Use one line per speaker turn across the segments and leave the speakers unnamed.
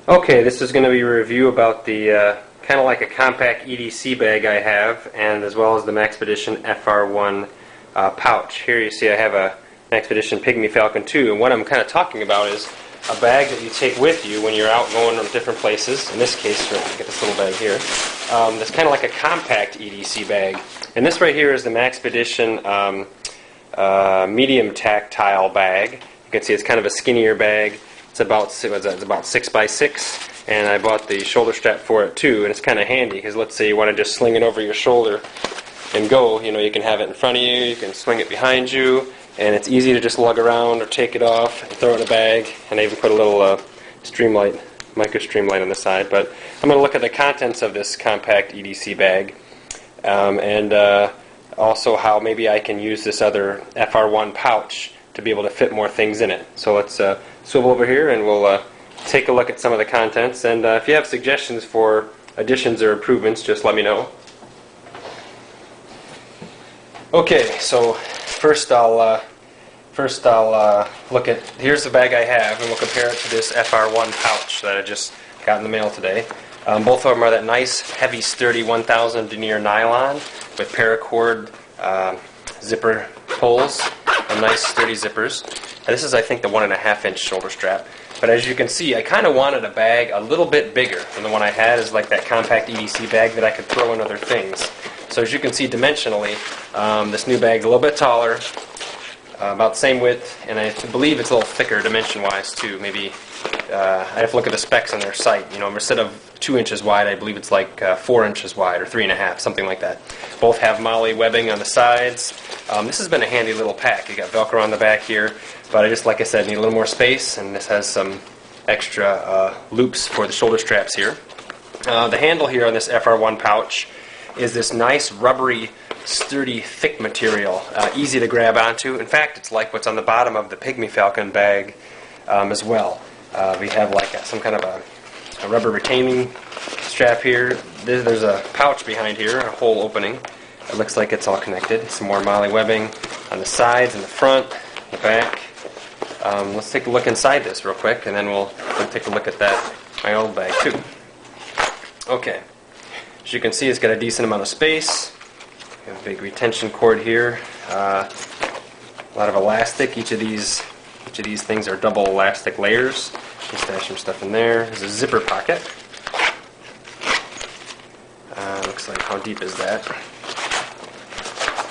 Okay, this is going to be a review about the kind of like a compact EDC bag I have, and as well as the Maxpedition FR-1 pouch. Here you see I have a Maxpedition Pygmy Falcon 2, and what I'm kind of talking about is a bag that you take with you when you're out going to different places. In this case, we're going to get this little bag here. That's kind of like a compact EDC bag. And this right here is the Maxpedition Medium TacTile bag. You can see it's kind of a skinnier bag. It's about 6 by 6, and I bought the shoulder strap for it too. And it's kind of handy because let's say you want to just sling it over your shoulder and go. You know, you can have it in front of you, you can swing it behind you, and it's easy to just lug around or take it off and throw it in a bag. And I even put a little micro stream light on the side. But I'm going to look at the contents of this compact EDC bag, and also how maybe I can use this other FR-1 pouch to be able to fit more things in it. So let's swivel over here and we'll take a look at some of the contents. And if you have suggestions for additions or improvements, just let me know. Okay, so first I'll look at, here's the bag I have, and we'll compare it to this FR-1 pouch that I just got in the mail today. Both of them are that nice, heavy, sturdy 1000 denier nylon with paracord zipper holes. Nice sturdy zippers. This is, I think, the 1.5 inch shoulder strap. But as you can see, I kind of wanted a bag a little bit bigger than the one I had. Is like that compact EDC bag that I could throw in other things. So as you can see dimensionally, this new bag's a little bit taller, about the same width, and I believe it's a little thicker dimension-wise too. Maybe I have to look at the specs on their site. You know, instead of 2 inches wide, I believe it's like 4 inches wide or 3.5, something like that. Both have moly webbing on the sides. This has been a handy little pack. You got Velcro on the back here, but I just, like I said, need a little more space, and this has some extra loops for the shoulder straps here. The handle here on this FR-1 pouch is this nice rubbery, sturdy, thick material, easy to grab onto. In fact, it's like what's on the bottom of the Pygmy Falcon bag as well. We have like some kind of a rubber retaining strap here. There's a pouch behind here, a hole opening. It looks like it's all connected. Some more moly webbing on the sides and the front, the back. Let's take a look inside this real quick, and then we'll take a look at my old bag too. Okay, as you can see, it's got a decent amount of space. We have a big retention cord here. A lot of elastic. Each of these things are double elastic layers. You can stash some stuff in there. There's a zipper pocket. Looks like, how deep is that?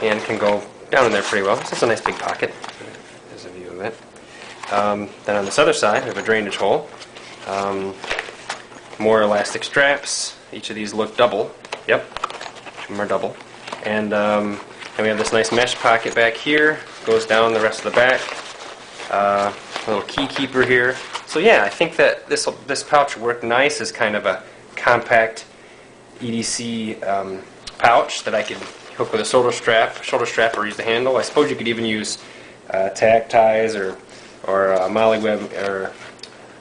Hand can go down in there pretty well. So it's a nice big pocket. There's a view of it. Then on this other side, we have a drainage hole. More elastic straps. Each of these look double. Yep, each of them are double. And we have this nice mesh pocket back here. Goes down the rest of the back. A little key keeper here. So yeah, I think that this pouch worked nice as kind of a compact EDC pouch that I could hook with a shoulder strap, or use the handle. I suppose you could even use tack ties or moly web, or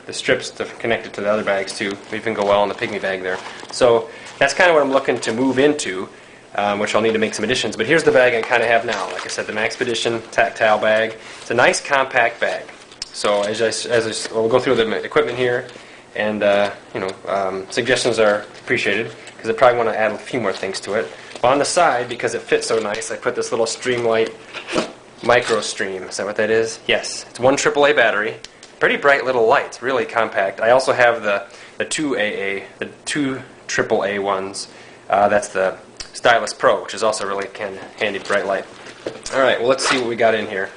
the strips to connect it to the other bags too. They even go well in the Pygmy bag there. So that's kind of what I'm looking to move into, which I'll need to make some additions. But here's the bag I kind of have now. Like I said, the Maxpedition TacTile bag. It's a nice compact bag. So we'll go through the equipment here, and suggestions are appreciated because I probably want to add a few more things to it. But on the side, because it fits so nice, I put this little Streamlight micro stream. Is that what that is? Yes. It's 1 AAA battery. Pretty bright little lights. Really compact. I also have the 2 AAA ones. That's the Stylus Pro, which is also really handy bright light. Alright, well, let's see what we got in here.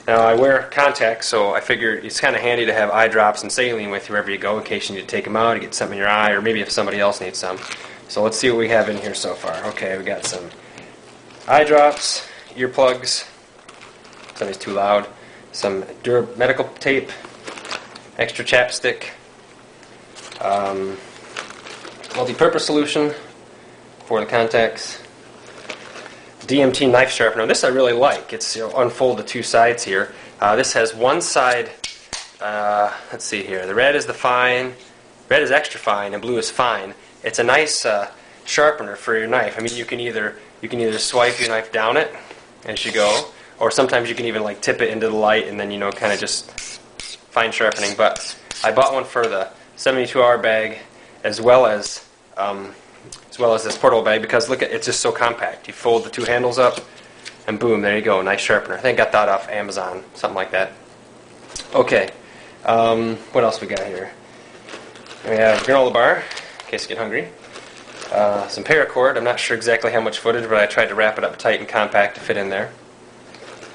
Now, I wear contacts, so I figure it's kind of handy to have eye drops and saline with you wherever you go in case you need to take them out, to get something in your eye, or maybe if somebody else needs some. So let's see what we have in here so far. Okay, we got some eye drops, earplugs, somebody's too loud, some medical tape, extra chapstick, multi-purpose solution for the contacts, DMT knife sharpener. This I really like. It's, unfold the two sides here. This has one side. Let's see here. The red is the fine. Red is extra fine, and blue is fine. It's a nice sharpener for your knife. I mean, you can either swipe your knife down it as you go, or sometimes you can even like tip it into the light and then kind of just fine sharpening. But I bought one for the 72-hour bag, as well as this portable bag, because look at it's just so compact. You fold the two handles up, and boom, there you go, nice sharpener. I think I got that off Amazon, something like that. Okay, what else we got here? We have granola bar, in case you get hungry. Some paracord. I'm not sure exactly how much footage, but I tried to wrap it up tight and compact to fit in there.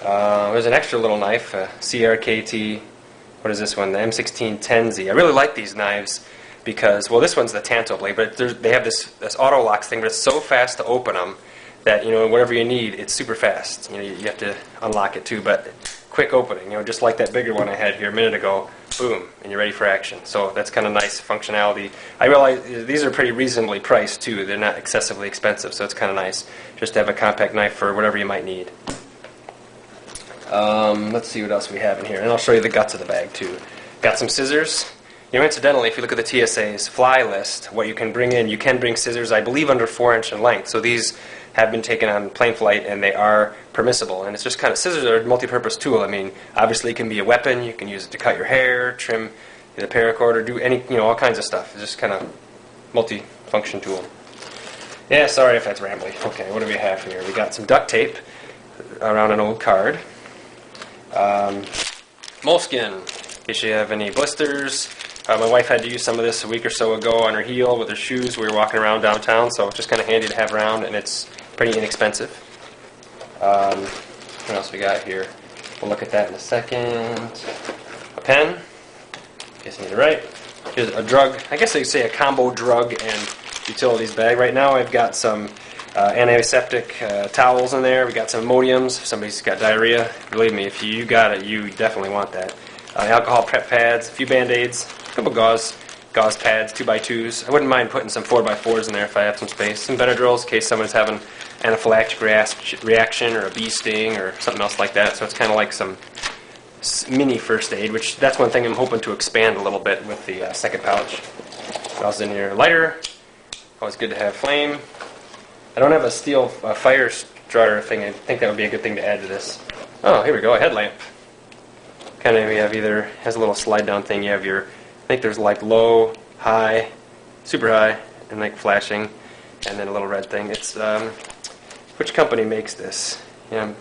There's an extra little knife, CRKT. What is this one? The M1610Z. I really like these knives because, well, this one's the tanto blade, but they have this auto locks thing, but it's so fast to open them that, you know, whatever you need, it's super fast. You know, you have to unlock it too, but quick opening. You know, just like that bigger one I had here a minute ago. Boom, and you're ready for action. So that's kind of nice functionality. I realize these are pretty reasonably priced too. They're not excessively expensive, so it's kind of nice just to have a compact knife for whatever you might need. Let's see what else we have in here, and I'll show you the guts of the bag too. Got some scissors. You know, incidentally, if you look at the TSA's fly list, what you can bring in, you can bring scissors, I believe, under 4 inch in length. So these have been taken on plane flight, and they are permissible. And it's just kind of, scissors are a multi-purpose tool. I mean, obviously it can be a weapon. You can use it to cut your hair, trim the paracord, or do any, you know, all kinds of stuff. It's just kind of multi-function tool. Yeah, sorry if that's rambly. Okay, what do we have here? We got some duct tape around an old card. Moleskin, in case you have any blisters. My wife had to use some of this a week or so ago on her heel with her shoes. We were walking around downtown, so it's just kind of handy to have around, and it's pretty inexpensive. What else we got here? We'll look at that in a second. A pen, in case you need to write. Here's a drug, I guess I could say a combo drug and utilities bag. Right now I've got some antiseptic towels in there. We got some Imodiums. If somebody's got diarrhea, believe me, if you got it, you definitely want that. Alcohol prep pads, a few Band-Aids, a couple gauze pads, 2x2s. I wouldn't mind putting some 4x4s in there if I have some space. Some Benadryls in case someone's having anaphylactic reaction or a bee sting or something else like that. So it's kind of like some mini first aid, which that's one thing I'm hoping to expand a little bit with the second pouch. What else in here? Lighter. Always good to have flame. I don't have a steel fire starter thing. I think that would be a good thing to add to this. Oh, here we go, a headlamp. Kind of, you have either, has a little slide down thing, you have your, I think there's like low, high, super high, and like flashing, and then a little red thing. It's, which company makes this? Yeah,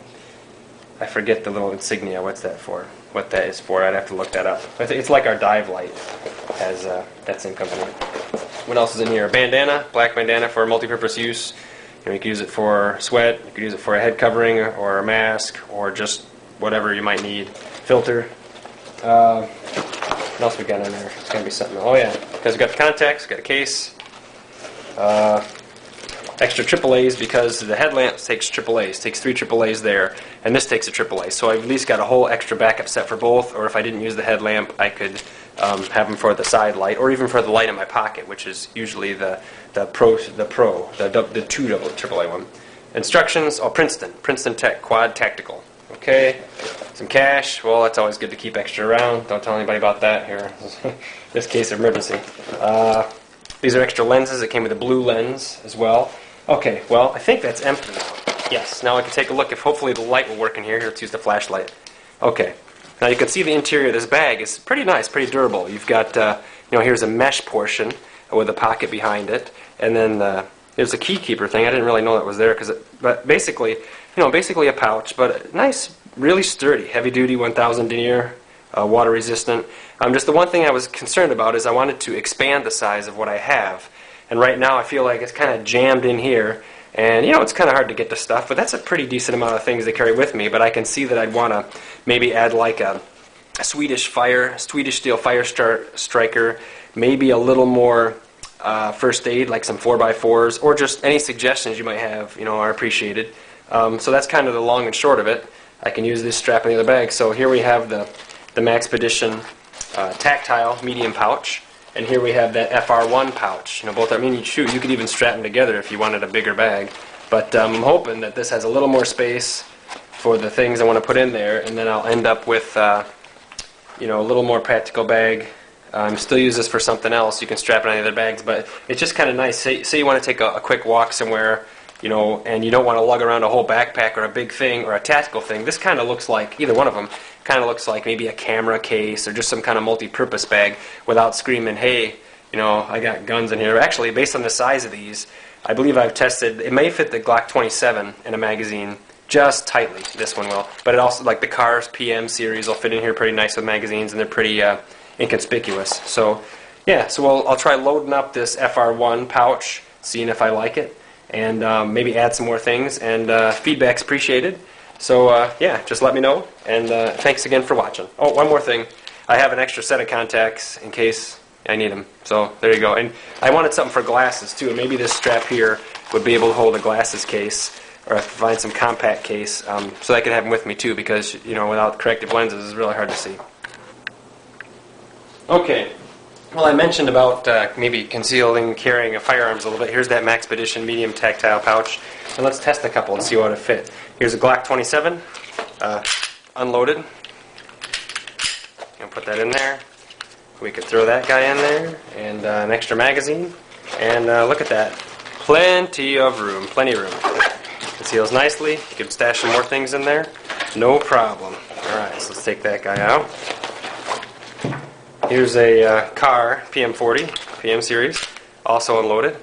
I forget the little insignia, what's that for? What that is for, I'd have to look that up. It's like our dive light, has that same company. What else is in here? A bandana, black bandana for multi-purpose use. You know, you can use it for sweat, you could use it for a head covering or a mask, or just whatever you might need. Filter. What else we got in there? It's going to be something. Oh yeah, because we got the contacts, got a case. Extra AAAs because the headlamp takes AAAs, takes 3 AAAs there, and this takes a AAA. So I've at least got a whole extra backup set for both, or if I didn't use the headlamp, I could have them for the side light, or even for the light in my pocket, which is usually the 2 double AAA one. Instructions, Princeton Tech Quad Tactical. Okay, some cash. Well, that's always good to keep extra around. Don't tell anybody about that here. This case of emergency. These are extra lenses. It came with a blue lens as well. Okay, well, I think that's empty now. Yes, now I can take a look if hopefully the light will work in here. Let's use the flashlight. Okay, now you can see the interior of this bag is pretty nice, pretty durable. You've got, you know, here's a mesh portion with a pocket behind it, and then there's a key keeper thing. I didn't really know that was there, but basically, you know, basically a pouch, but nice, really sturdy, heavy-duty 1000 denier, water resistant. Just the one thing I was concerned about is I wanted to expand the size of what I have, and right now I feel like it's kind of jammed in here, and you know, it's kind of hard to get the stuff, but that's a pretty decent amount of things to carry with me. But I can see that I'd want to maybe add like a Swedish steel fire striker, maybe a little more first aid, like some 4x4s, or just any suggestions you might have, you know, are appreciated. So that's kind of the long and short of it. I can use this strap in the other bag. So here we have the Maxpedition TacTile medium pouch, and here we have that FR-1 pouch. You know, both. I mean, shoot, you could even strap them together if you wanted a bigger bag. But I'm hoping that this has a little more space for the things I want to put in there, and then I'll end up with, you know, a little more practical bag. Still use this for something else. You can strap it on the other bags, but it's just kind of nice. Say you want to take a quick walk somewhere. you know, and you don't want to lug around a whole backpack or a big thing or a tactical thing, this kind of looks like, either one of them, kind of looks like maybe a camera case or just some kind of multi-purpose bag without screaming, hey, you know, I got guns in here. Actually, based on the size of these, I believe I've tested, it may fit the Glock 27 in a magazine just tightly, this one will. But it also, like the Cars PM series will fit in here pretty nice with magazines, and they're pretty inconspicuous. So, yeah, so I'll try loading up this FR-1 pouch, seeing if I like it, and maybe add some more things, and feedback's appreciated. So, yeah, just let me know, and thanks again for watching. Oh, one more thing. I have an extra set of contacts in case I need them. So, there you go. And I wanted something for glasses, too. Maybe this strap here would be able to hold a glasses case, or I could find some compact case, so I could have them with me, too, because, you know, without corrective lenses, it's really hard to see. Okay. Well, I mentioned about maybe concealing, carrying of firearms a little bit. Here's that Maxpedition Medium TacTile pouch. And let's test a couple and see what it fit. Here's a Glock 27, unloaded. And put that in there. We could throw that guy in there, and an extra magazine. And look at that. Plenty of room, plenty of room. Conceals nicely. You can stash some more things in there. No problem. Alright, so let's take that guy out. Here's a Car PM40, PM series, also unloaded.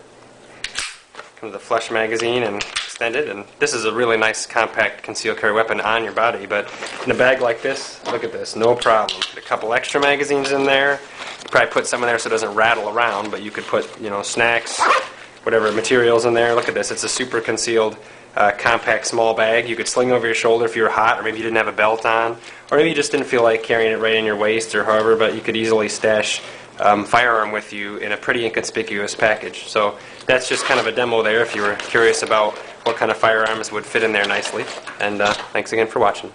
Comes with a flush magazine and extended, and this is a really nice compact concealed carry weapon on your body, but in a bag like this, look at this, no problem. A couple extra magazines in there. You probably put some in there so it doesn't rattle around, but you could put, you know, snacks, whatever materials in there. Look at this, it's a super concealed compact small bag. You could sling over your shoulder if you were hot, or maybe you didn't have a belt on, or maybe you just didn't feel like carrying it right in your waist or however, but you could easily stash firearm with you in a pretty inconspicuous package. So that's just kind of a demo there if you were curious about what kind of firearms would fit in there nicely. And thanks again for watching.